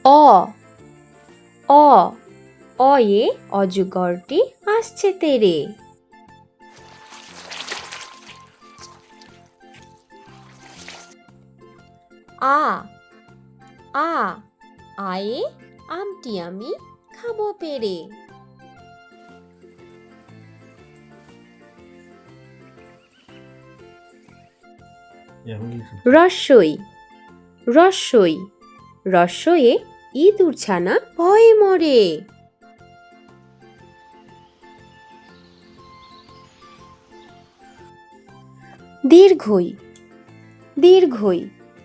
অ অ অয়ে অজগরটি আসছে তেরে। আ আ আয়ে আমটি আমি খাবো পেরে। রস্বই রস্বই রস্বয়ে ইঁদুর ছানা ভয়ে মরে। দীর্ঘই দীর্ঘই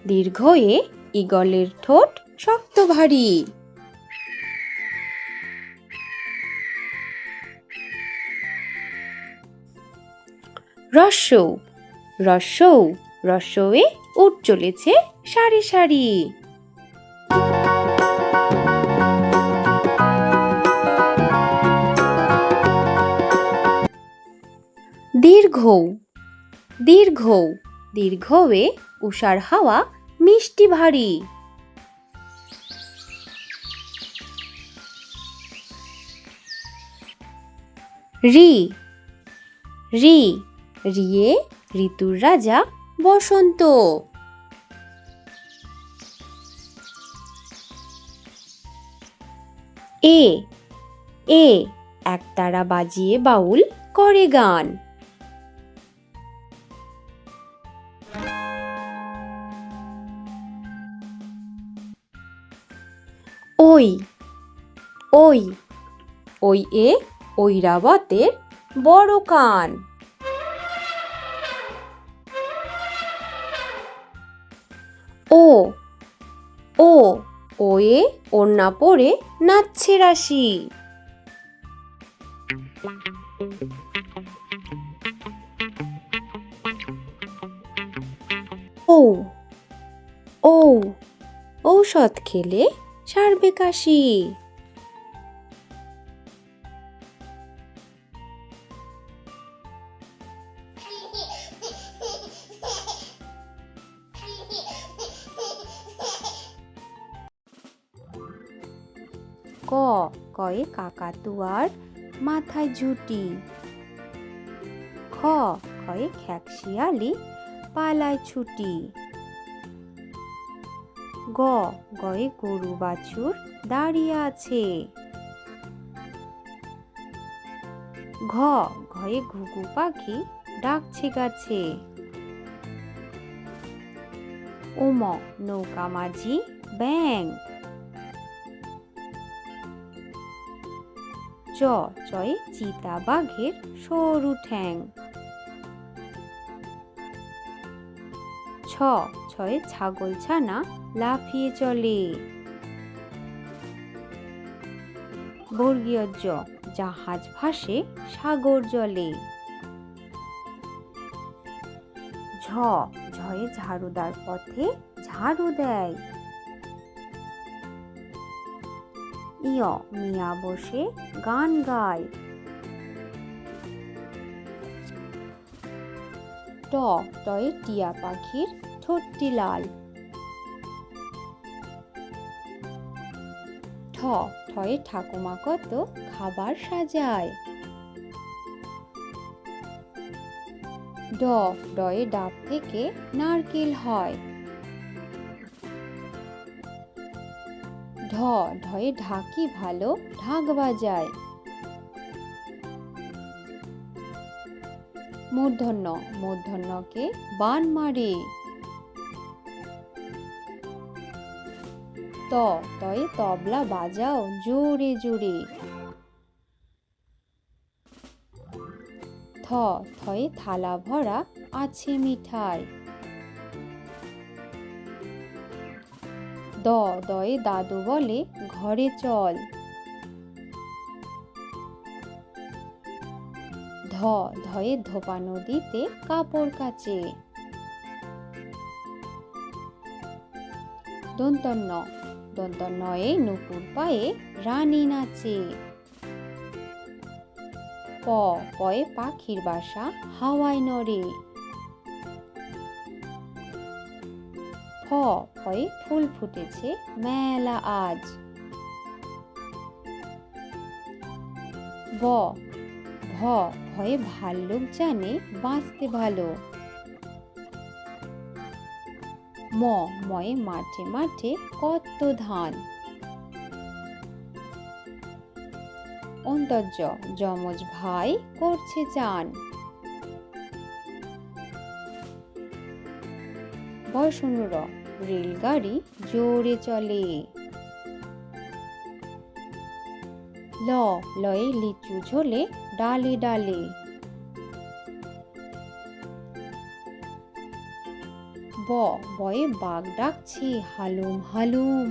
দীর্ঘয়ে ঈগলের ঠোঁট শক্ত ভারী। রস্যৌ রস্যৌ রস্যয়ে উট চলেছে সারি সারি। দীর্ঘৌ দীর্ঘৌ দীর্ঘয়ে উষার হাওয়া মিষ্টি ভারী। রি রি রিয়ে ঋতুর রাজা বসন্ত। এ এ একতারা বাজিয়ে বাউল করে গান। ওই ওই ওই এ ঐরাবতের বড় কান। ও ও ওয়ে ওড়না পরে নাচছে রাশি। ও ও ঔষধ খেলে সারবে কাশি। ক কয়ে কাকাতুয়ার মাথায় ঝুঁটি। খ খয়ে খ্যাকশিয়ালি পালায় ছুটি। গ গয়ে গরু বাছুর দাঁড়িয়ে আছে। ঘ ঘয়ে ঘুঘু পাখি ডাকছে গাছে। ওম নৌকা মাঝি ব্যাং। চ চয়ে চিতা বাঘের সরু ঠ্যাং। ছ ছয়ে ছাগল ছানা লাফিয়ে চলে। বর্গীয় জ জাহাজ ভাসে সাগর জলে। ঝ ঝয়ে ঝাড়ুদার পথে ঝাড়ু দেয়। ইয় মিয়া বসে গান গায়। ট টয়ে টিয়া পাখির ঠোঁটটি লাল। ঠ ঠয়ে ঠাকুমা কত খাবার সাজায়। ড ডয়ে ডাব থেকে নারকেল হয়। ঢ ঢয়ে ঢাকি ভালো ঢাক বাজায়। মূর্ধন্য মূর্ধন্যকে বান মারে। ত তয়ে তবলা বাজাও জোরে জোরে। থ থয়ে থালা ভরা আছে মিঠাই। দ দয়ে দাদু বলে ঘরে চল। ধ ধয়ে ধোপা নদীতে কাপড় কাচে। দন্তন্য দন্তন্নয়ে নুপুর পায়ে রানী নাচে। প পয়ে পাখির বাসা হাওয়ায় নড়ে। ফ ফ ফয়ে ফুল ফুটেছে মেলা আজ। ব ভ ভয়ে ভাল্লুক জানে বাঁচতে ভালো। ম ময়ে মাঠে মাঠে কত ধান। অন্তর্য যমজ ভাই করছে চান। বয়সনুর রেলগাড়ি জোরে চলে। ল লয়ে লিচু ঝোলে ডালে ডালে। ব বয়ে বাঘ ডাকছে হালুম হালুম।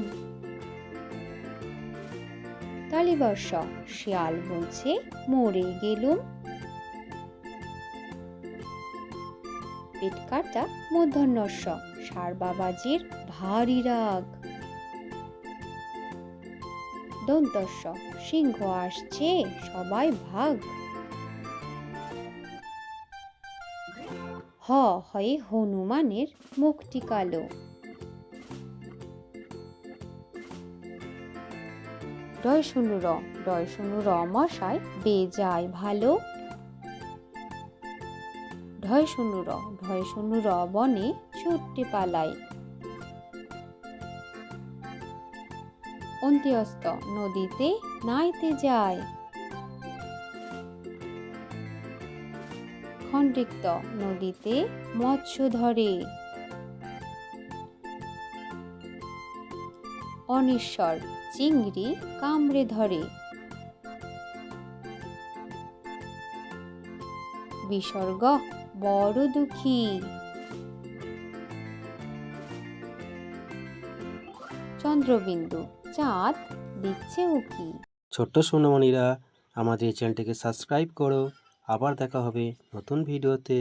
তালিবর্ষ শিয়াল বলছে মরে গেলুম। পেট কাটা মূর্ধন্যস্ব ষাঁড় বাবাজির ভারী রাগ। দন্তস্ব সিংহ আসছে সবাই ভাগ। হ হয়ে হনুমানের মুখটি কালো। ডয় শূন্য র মশাই বেজায় ভালো। ঢয় শূন্য র বনে ছুটতে পালায়। অন্ত্যস্ত নদীতে নাইতে যায়। খণ্ডিক্ত নদীতে মৎস্য ধরে। অনিশ্বর চিংড়ি কামড়ে ধরে। বিসর্গ বড় দুঃখী। চন্দ্রবিন্দু চাঁদ দিচ্ছে উকি। ছোট্ট সোনামণিরা, আমাদের চ্যানেলটিকে সাবস্ক্রাইব করো। আবার দেখা হবে নতুন ভিডিওতে।